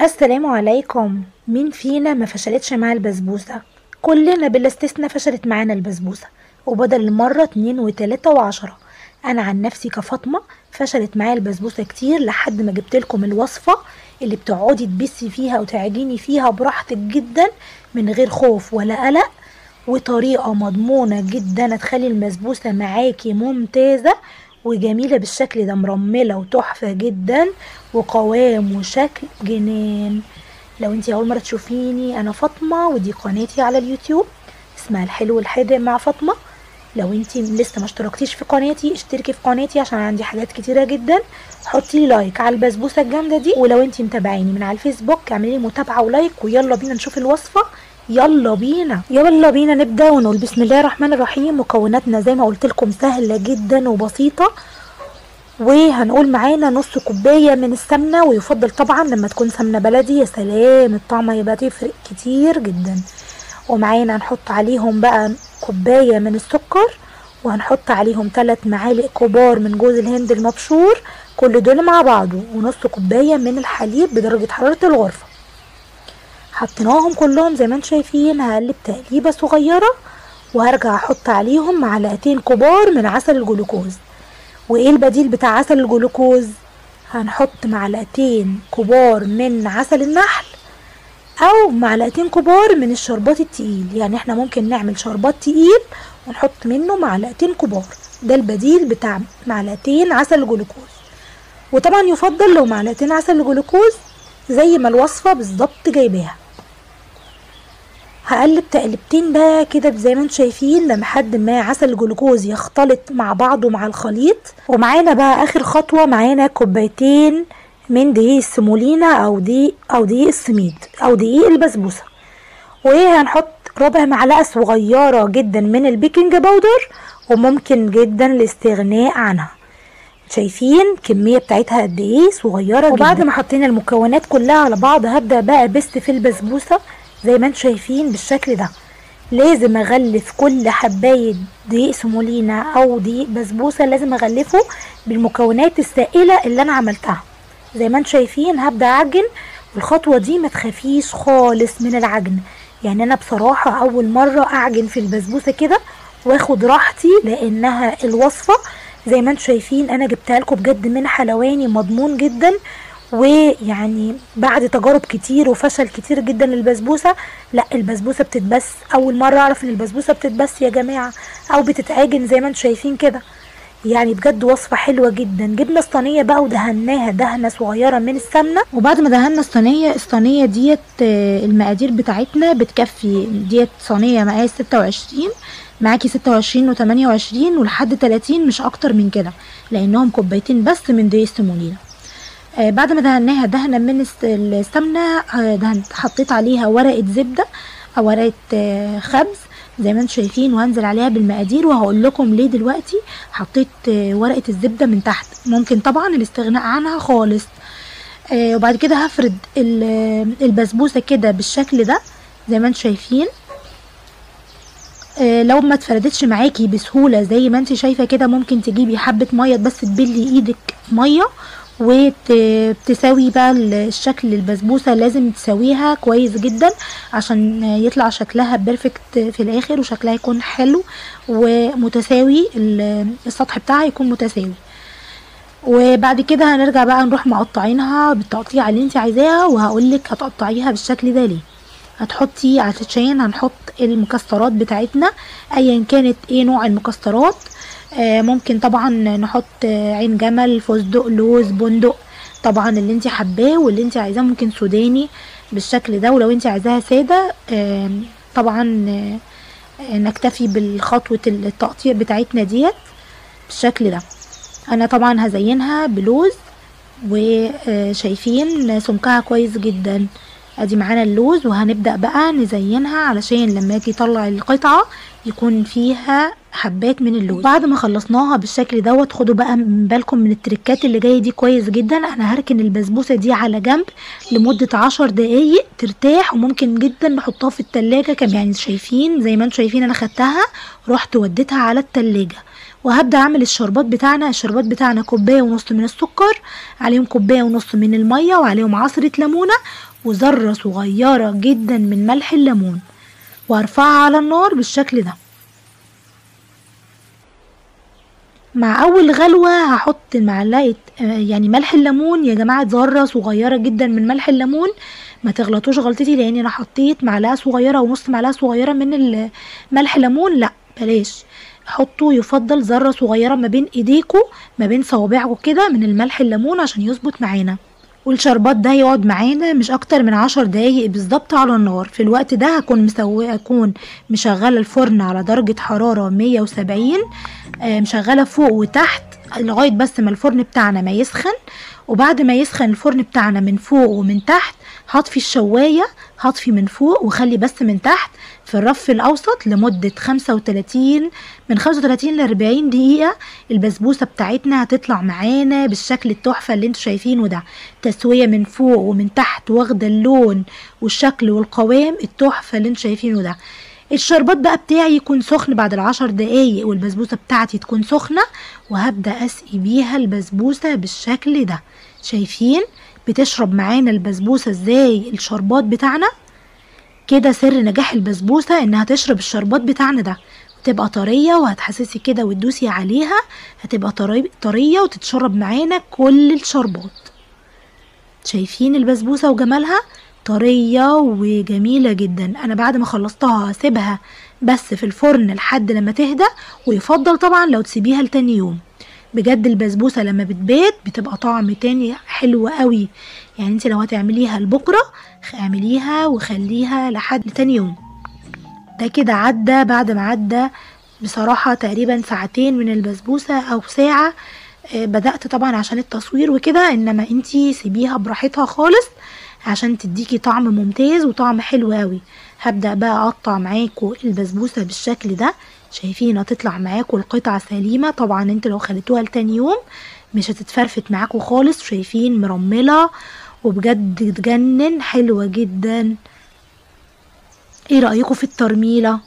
السلام عليكم. مين فينا ما فشلتش مع البسبوسة؟ كلنا بلا استثناء فشلت معانا البسبوسة، وبدل المرة 2 و3 و10. انا عن نفسي كفاطمة فشلت معايا البسبوسة كتير لحد ما جبتلكم الوصفة اللي بتقعدي تبسي فيها وتعجيني فيها براحتك جدا من غير خوف ولا قلق، وطريقة مضمونة جدا هتخلي البسبوسة معاكي ممتازة وجميلة بالشكل ده، مرملة وتحفة جدا وقوام وشكل جنان. لو انتي اول مرة تشوفيني، انا فاطمة ودي قناتي على اليوتيوب اسمها الحلو الحادق مع فاطمة. لو انتي لسه ما اشتركتيش في قناتي اشتركي في قناتي عشان عندي حاجات كتيرة جدا. حطي لي لايك على البسبوسة الجامدة دي، ولو انتي متابعيني من على الفيسبوك اعملي لي متابعة ولايك، ويلا بينا نشوف الوصفة. يلا بينا يلا بينا نبدأ ونقول بسم الله الرحمن الرحيم. مكوناتنا زي ما قلت لكم سهلة جدا وبسيطة، وهنقول معانا نص كوباية من السمنة، ويفضل طبعا لما تكون سمنة بلدي، يا سلام الطعم هيبقى تفرق كتير جدا. ومعانا هنحط عليهم بقى كوباية من السكر، وهنحط عليهم 3 معالق كبار من جوز الهند المبشور، كل دول مع بعضه، ونص كوباية من الحليب بدرجة حرارة الغرفة. حطيناهم كلهم زي ما انتم شايفين. هقلب تقليبة صغيرة، وهرجع احط عليهم معلقتين كبار من عسل الجلوكوز. وايه البديل بتاع عسل الجلوكوز؟ هنحط معلقتين كبار من عسل النحل، او معلقتين كبار من الشربات التقيل. يعني احنا ممكن نعمل شربات تقيل ونحط منه معلقتين كبار، ده البديل بتاع معلقتين عسل الجلوكوز. وطبعا يفضل لو معلقتين عسل الجلوكوز زي ما الوصفة بالظبط جايباها. هقلب تقلبتين بقى كده زي ما انتم شايفين لحد ما عسل الجلوكوز يختلط مع بعضه مع الخليط. ومعانا بقى اخر خطوة، معانا كوبايتين من دقيق السمولينا او دقيق السميد او دقيق البسبوسة. وهنحط ربع معلقة صغيرة جدا من البيكنج باودر، وممكن جدا الاستغناء عنها. شايفين الكمية بتاعتها قد ايه صغيرة جدا. وبعد ما حطينا المكونات كلها على بعض هبدأ بقى ابست في البسبوسة زي ما انتم شايفين بالشكل ده. لازم اغلف كل حباية دقيق سمولينا او دقيق بسبوسة، لازم اغلفه بالمكونات السائلة اللي انا عملتها. زي ما انتم شايفين هبدأ اعجن، والخطوة دي ما تخافيش خالص من العجن. يعني انا بصراحة اول مرة اعجن في البسبوسة كده واخد راحتي، لانها الوصفة زي ما انتم شايفين انا جبتها لكم بجد من حلواني، مضمون جدا. ويعني بعد تجارب كتير وفشل كتير جدا للبسبوسة، لا البسبوسة بتتبس. اول مرة اعرف ان البسبوسة بتتبس يا جماعة، او بتتعجن زي ما انتم شايفين كده. يعني بجد وصفة حلوة جدا. جبنا الصينية بقى ودهناها دهنة صغيرة من السمنة. وبعد ما دهنا الصينية ديت المقادير بتاعتنا بتكفي. ديت صينية مقاس 26، معاكي 26 و28 ولحد 30، مش اكتر من كده، لانهم كوبايتين بس من دقيق السمولينا. بعد ما دهناها دهنة من السمنة، حطيت عليها ورقة زبدة او ورقة خبز زي ما انتم شايفين، وهنزل عليها بالمقادير وهقول لكم ليه دلوقتي حطيت ورقة الزبدة من تحت. ممكن طبعا الاستغناء عنها خالص. وبعد كده هفرد البسبوسة كده بالشكل ده زي ما انتم شايفين. لو ما اتفردتش معاكي بسهولة زي ما انت شايفة كده، ممكن تجيبي حبة مية بس تبلي ايدك مية وتساوي بقى الشكل. البسبوسة لازم تسويها كويس جدا عشان يطلع شكلها بيرفكت في الاخر، وشكلها يكون حلو ومتساوي، السطح بتاعها يكون متساوي. وبعد كده هنرجع بقى نروح مقطعينها بالتقطيع اللي انت عايزاها، وهقولك هتقطعيها بالشكل ده ليه. هتحطي عشان هنحط المكسرات بتاعتنا ايا كانت ايه نوع المكسرات. ممكن طبعا نحط عين جمل، فستق، لوز، بندق، طبعا اللي انت حباه واللي انت عايزاه. ممكن سوداني بالشكل ده، ولو انت عايزاها ساده طبعا نكتفي بالخطوه التقطيع بتاعتنا ديت بالشكل ده. انا طبعا هزينها بلوز، وشايفين سمكها كويس جدا. ادي معانا اللوز، وهنبدأ بقى نزينها علشان لما اجي اطلع القطعة يكون فيها حبات من اللوز. بعد ما خلصناها بالشكل دوت، خدوا بقى من بالكم من التركات اللي جايه دي كويس جدا. انا هركن البسبوسه دي على جنب لمده 10 دقايق ترتاح، وممكن جدا نحطها في التلاجة كمان. يعني شايفين زي ما انتم شايفين انا خدتها رحت وديتها على التلاجة. وهبدأ اعمل الشربات بتاعنا. الشربات بتاعنا 1.5 كوباية من السكر، عليهم 1.5 كوباية من المية، وعليهم عصرة ليمونة، وذرة صغيرة جدا من ملح الليمون، وهرفعها على النار بالشكل ده. مع اول غلوة هحط معلقة يعني ملح الليمون يا جماعة، ذرة صغيرة جدا من ملح الليمون، ما تغلطوش غلطتي لان انا حطيت معلقة صغيرة ونص معلقة صغيرة من ملح الليمون، لا بلاش، حطوا يفضل ذرة صغيرة ما بين ايديكوا ما بين صوابعكوا كده من الملح الليمون عشان يظبط معانا. والشربات ده يقعد معانا مش اكتر من 10 دقايق بالظبط على النار. في الوقت ده هكون مشغله الفرن على درجه حراره 170، مشغله فوق وتحت لغايه بس ما الفرن بتاعنا ما يسخن. وبعد ما يسخن الفرن بتاعنا من فوق ومن تحت هطفي الشوايه، هطفي من فوق وخلي بس من تحت في الرف الاوسط لمده من 35 ل 40 دقيقه. البسبوسه بتاعتنا هتطلع معانا بالشكل التحفه اللي انتوا شايفينه ده، تسويه من فوق ومن تحت، واخده اللون والشكل والقوام التحفه اللي انتوا شايفينه ده. الشربات بقى بتاعي يكون سخن بعد ال10 دقايق، والبسبوسه بتاعتي تكون سخنه، وهبدا اسقي بيها البسبوسه بالشكل ده. شايفين بتشرب معانا البسبوسه ازاي الشربات بتاعنا؟ كده سر نجاح البسبوسه انها تشرب الشربات بتاعنا ده، تبقى طريه، وهتحسسي كده وتدوسي عليها هتبقى طريه وتتشرب معانا كل الشربات. شايفين البسبوسه وجمالها؟ طريه وجميله جدا. انا بعد ما خلصتها هسيبها بس في الفرن لحد لما تهدى، ويفضل طبعا لو تسيبيها لتاني يوم. بجد البسبوسه لما بتبات بتبقى طعم تاني حلو قوي. يعني انت لو هتعمليها لبكره اعمليها وخليها لحد تاني يوم. ده كده عدى بعد ما عدى بصراحه تقريبا ساعتين من البسبوسه او ساعه. بدأت طبعا عشان التصوير وكده، انما انتي سيبيها براحتها خالص عشان تديكي طعم ممتاز وطعم حلو قوي. هبدأ بقى اقطع معاكم البسبوسه بالشكل ده. شايفين هتطلع معاكم القطعه سليمه. طبعا انتوا لو خليتوها لتاني يوم مش هتتفرفت معاكم خالص. شايفين مرمله وبجد تجنن، حلوه جدا. ايه رأيكم في الترميله؟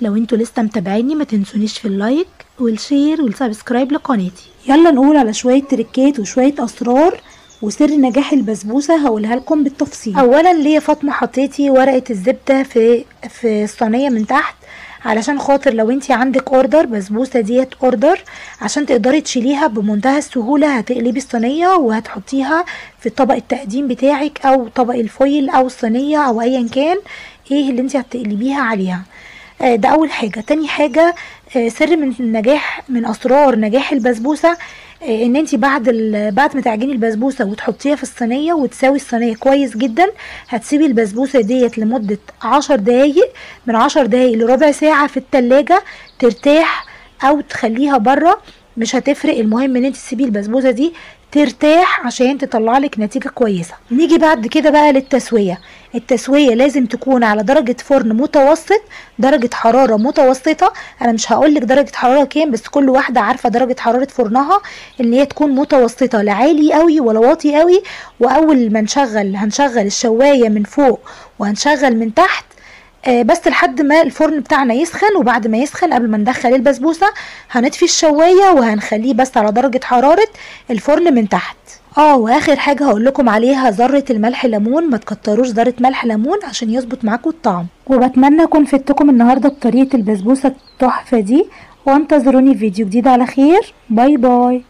لو انتوا لسه متابعيني ما تنسونيش في اللايك والشير والسبسكرايب لقناتي. يلا نقول على شويه تريكات وشويه اسرار وسر نجاح البسبوسه هقولها لكم بالتفصيل. اولا ليه فاطمه حطيتي ورقه الزبده في الصينيه من تحت؟ علشان خاطر لو انتي عندك اوردر بسبوسه ديت اوردر، عشان تقدري تشيليها بمنتهى السهوله. هتقلبي الصينيه وهتحطيها في طبق التقديم بتاعك او طبق الفويل او الصينيه او ايا كان ايه اللي انتي هتقلبيها عليها. ده اول حاجه. تاني حاجه سر من اسرار نجاح البسبوسه ان انتي بعد ما تعجني البسبوسه وتحطيها في الصينيه وتساوي الصينيه كويس جدا، هتسيبي البسبوسه ديت لمده 10 دقايق، من 10 دقايق لربع ساعه في التلاجة ترتاح، او تخليها بره مش هتفرق. المهم ان انتي تسيبي البسبوسه دي ترتاح عشان تطلع لك نتيجه كويسه. نيجي بعد كده بقى للتسويه. التسويه لازم تكون على درجه فرن متوسط، درجه حراره متوسطه. انا مش هقول لك درجه حراره كام، بس كل واحده عارفه درجه حراره فرنها ان هي تكون متوسطه، لا عالي قوي ولا واطي قوي. واول ما هنشغل الشوايه من فوق وهنشغل من تحت بس لحد ما الفرن بتاعنا يسخن. وبعد ما يسخن قبل ما ندخل البسبوسه هنطفي الشوايه وهنخليه بس على درجه حراره الفرن من تحت. واخر حاجه هقول لكم عليها ذره الملح ليمون، ما تكتروش ذره ملح ليمون عشان يظبط معاكم الطعم. وبتمنى اكون فدتكم النهارده بطريقه البسبوسه التحفه دي، وانتظروني في فيديو جديد على خير. باي باي.